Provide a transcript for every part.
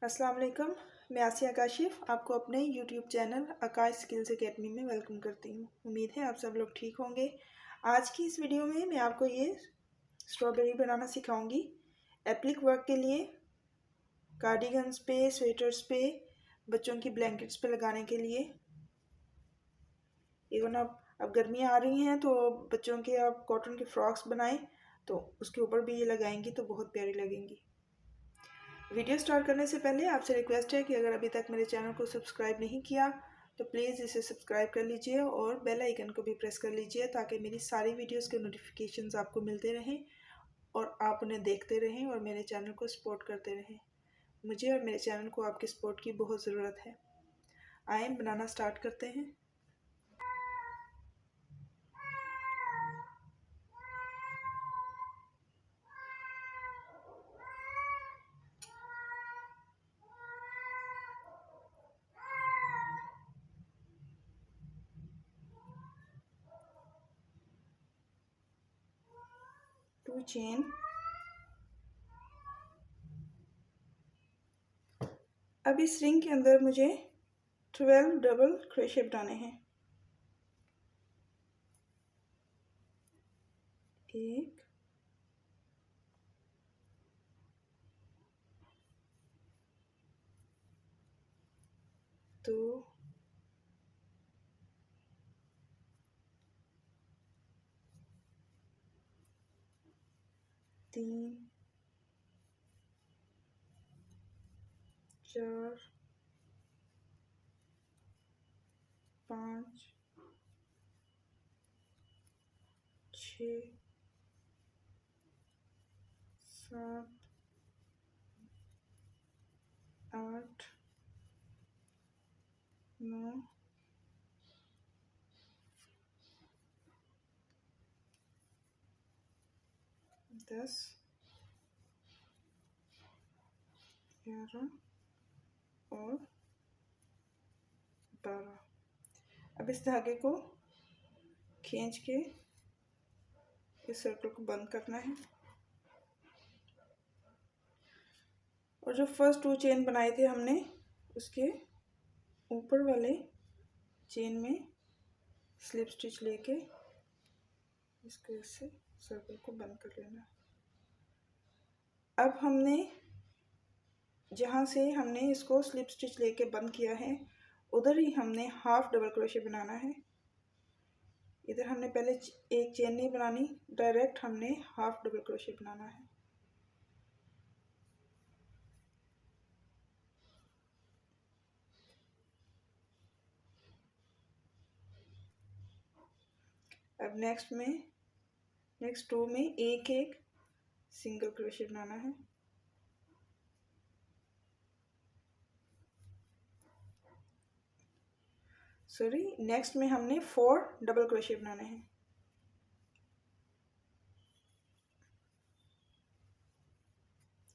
अस्सलाम वालेकुम। मैं आसिया काशिफ आपको अपने यूट्यूब चैनल आकाश स्किल्स एकेडमी में वेलकम करती हूँ। उम्मीद है आप सब लोग ठीक होंगे। आज की इस वीडियो में मैं आपको ये स्ट्रॉबेरी बनाना सिखाऊंगी। एप्लिक वर्क के लिए, कार्डिगन्स पे, स्वेटर्स पे, बच्चों की ब्लैंकेट्स पे लगाने के लिए। इवन अब गर्मियाँ आ रही हैं तो बच्चों के आप कॉटन के फ्रॉक्स बनाएं तो उसके ऊपर भी ये लगाएंगी तो बहुत प्यारी लगेंगी। वीडियो स्टार्ट करने से पहले आपसे रिक्वेस्ट है कि अगर अभी तक मेरे चैनल को सब्सक्राइब नहीं किया तो प्लीज़ इसे सब्सक्राइब कर लीजिए और बेल आइकन को भी प्रेस कर लीजिए ताकि मेरी सारी वीडियोस के नोटिफिकेशंस आपको मिलते रहें और आप उन्हें देखते रहें और मेरे चैनल को सपोर्ट करते रहें। मुझे और मेरे चैनल को आपके सपोर्ट की बहुत ज़रूरत है। आइए बनाना स्टार्ट करते हैं। To chain. अब इस रिंग के अंदर मुझे 12 डबल क्रोशे बनाने हैं। एक, दो, तीन, चार, पाँच, 6, 7, 8, 9, 10, 11 और 12। अब इस धागे को खींच के इस सर्कल को बंद करना है और जो फर्स्ट 2 चेन बनाए थे हमने उसके ऊपर वाले चेन में स्लिप स्टिच लेके इसको इससे सर्कल को बंद कर लेना। अब हमने जहाँ से हमने इसको स्लिप स्टिच लेके बंद किया है उधर ही हमने हाफ डबल क्रोशे बनाना है। इधर हमने पहले एक चेन नहीं बनानी, डायरेक्ट हमने हाफ डबल क्रोशे बनाना है। अब नेक्स्ट रो में एक एक सिंगल क्रोशे बनाना है। नेक्स्ट में हमने 4 डबल क्रोशे बनाने हैं।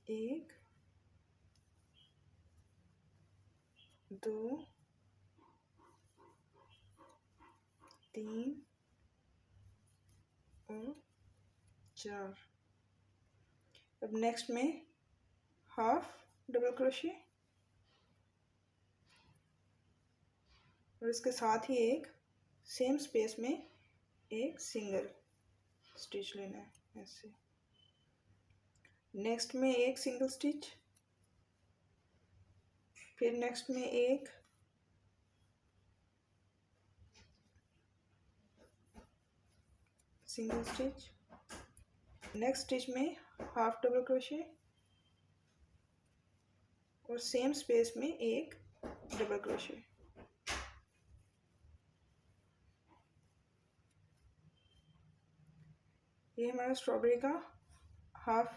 एक, दो, तीन और 4। अब नेक्स्ट में हाफ डबल क्रोशे और इसके साथ ही एक सेम स्पेस में एक सिंगल स्टिच लेना है ऐसे। नेक्स्ट में एक सिंगल स्टिच, फिर नेक्स्ट में एक सिंगल स्टिच, नेक्स्ट स्टिच में हाफ डबल क्रोशे और सेम स्पेस में एक डबल क्रोशे। ये हमारा स्ट्रॉबेरी का हाफ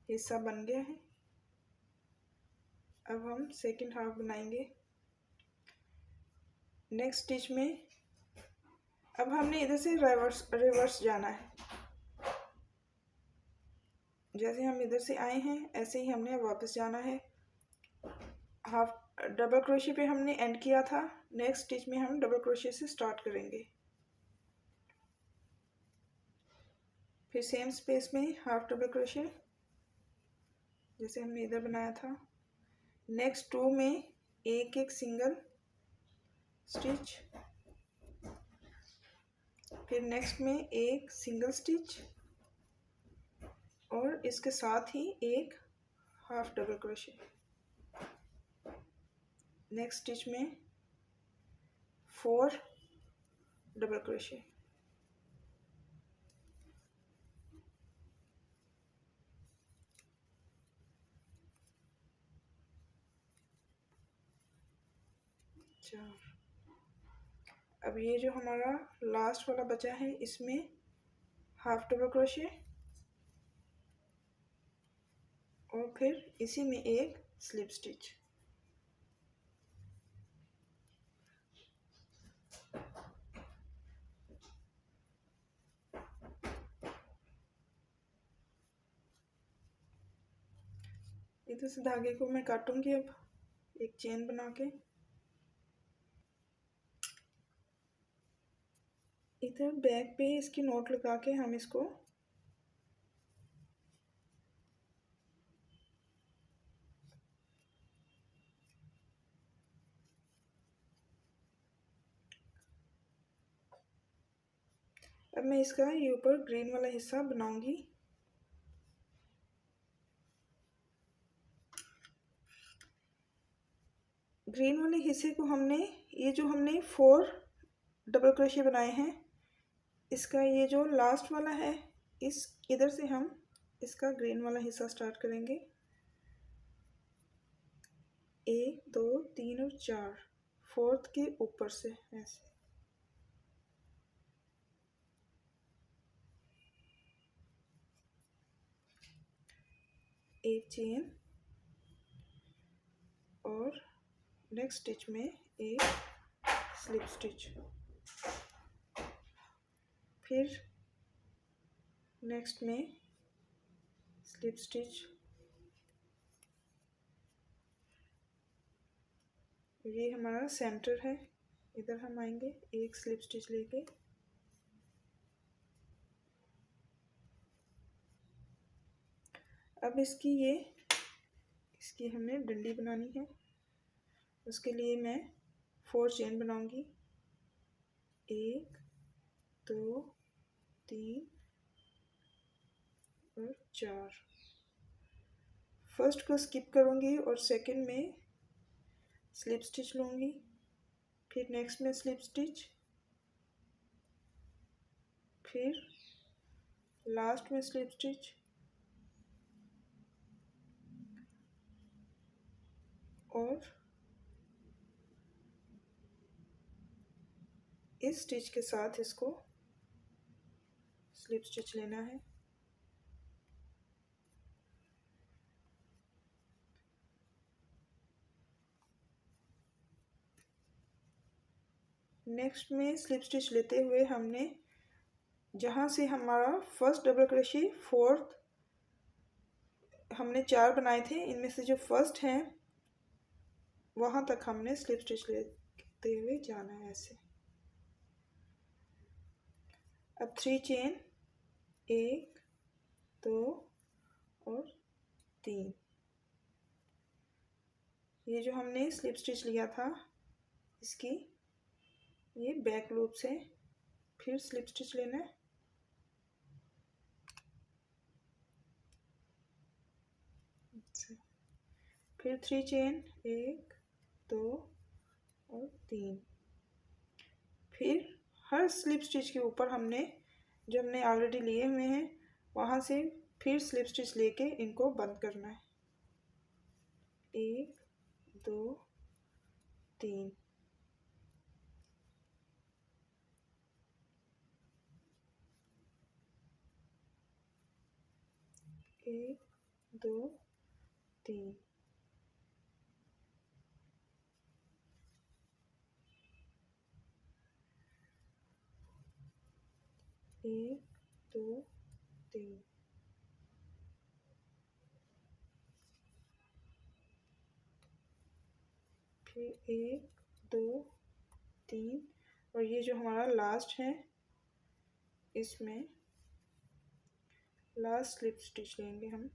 हिस्सा बन गया है। अब हम सेकंड हाफ बनाएंगे। नेक्स्ट स्टिच में अब हमने इधर से रिवर्स जाना है। जैसे हम इधर से आए हैं ऐसे ही हमने वापस जाना है। हाफ डबल क्रोशे पे हमने एंड किया था, नेक्स्ट स्टिच में हम डबल क्रोशे से स्टार्ट करेंगे। फिर सेम स्पेस में हाफ डबल क्रोशे जैसे हमने इधर बनाया था, नेक्स्ट रो में एक एक सिंगल स्टिच, फिर नेक्स्ट में एक सिंगल स्टिच और इसके साथ ही एक half double crochet. Next stitch में 4 डबल क्रोशे। अब ये जो हमारा लास्ट वाला बचा है इसमें हाफ डबल क्रोशे और फिर इसी में एक स्लिप स्टिच। इधर से धागे को मैं काटूंगी अब एक चेन बना के। इधर बैक पे इसकी नोट लगा के हम इसको अब मैं इसका ये ऊपर ग्रीन वाला हिस्सा बनाऊंगी। ग्रीन वाले हिस्से को ये जो हमने 4 डबल क्रोशे बनाए हैं, इसका ये जो लास्ट वाला है इस इधर से हम इसका ग्रीन वाला हिस्सा स्टार्ट करेंगे। 1 2 3 और 4, फोर्थ के ऊपर से ऐसे एक चेन और नेक्स्ट स्टिच में एक स्लिप स्टिच, फिर नेक्स्ट में स्लिप स्टिच। ये हमारा सेंटर है, इधर हम आएंगे एक स्लिप स्टिच लेके अब इसकी हमने डंडी बनानी है। उसके लिए मैं 4 चेन बनाऊंगी, 1 2 3 और 4। फर्स्ट को स्किप करूंगी और सेकंड में स्लिप स्टिच लूंगी, फिर नेक्स्ट में स्लिप स्टिच, फिर लास्ट में स्लिप स्टिच और इस स्टिच के साथ इसको स्लिप स्टिच लेना है। नेक्स्ट में स्लिप स्टिच लेते हुए हमने जहाँ से हमारा फर्स्ट डबल क्रोशे फोर्थ हमने 4 बनाए थे, इनमें से जो फर्स्ट है वहाँ तक हमने स्लिप स्टिच लेते हुए जाना है ऐसे। अब 3 चेन, 1 2 और 3। ये जो हमने स्लिप स्टिच लिया था इसकी ये बैक लूप से फिर स्लिप स्टिच लेना है, फिर 3 चेन, 1 2 और 3। फिर हर स्लिप स्टिच के ऊपर जो हमने ऑलरेडी लिए हुए हैं वहाँ से फिर स्लिप स्टिच लेके इनको बंद करना है। 1 2 3। एक 2 3। एक 2 3। फिर 1 2 3 और ये जो हमारा लास्ट है इसमें लास्ट स्लिप स्टिच लेंगे हम,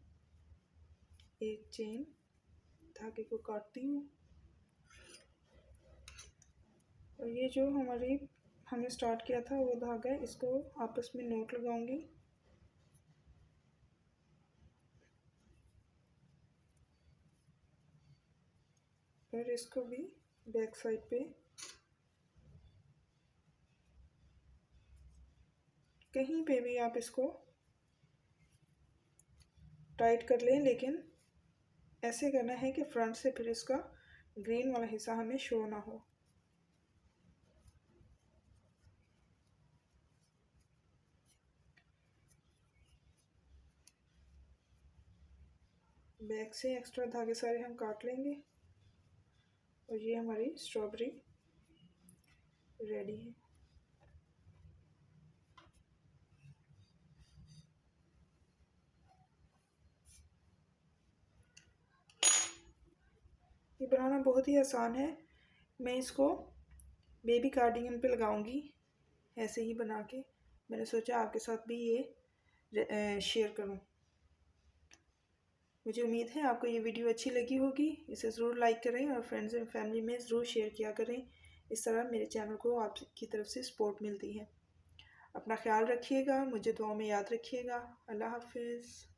एक चेन धागे को काटती हूँ। और ये जो हमने स्टार्ट किया था वो धागा है, इसको आपस में नोट लगाऊंगी। और इसको भी बैक साइड पे कहीं पे भी आप इसको टाइट कर लें, लेकिन ऐसे करना है कि फ्रंट से फिर इसका ग्रीन वाला हिस्सा हमें शो ना हो। बैक से एक्स्ट्रा धागे सारे हम काट लेंगे। और ये हमारी स्ट्रॉबेरी रेडी है। ये बनाना बहुत ही आसान है। मैं इसको बेबी कार्डिगन पे लगाऊंगी ऐसे ही बना के। मैंने सोचा आपके साथ भी ये शेयर करूं। मुझे उम्मीद है आपको ये वीडियो अच्छी लगी होगी। इसे ज़रूर लाइक करें और फ्रेंड्स एंड फैमिली में ज़रूर शेयर किया करें। इस तरह मेरे चैनल को आपकी तरफ से सपोर्ट मिलती है। अपना ख्याल रखिएगा, मुझे दुआ में याद रखिएगा। अल्लाह हाफिज़।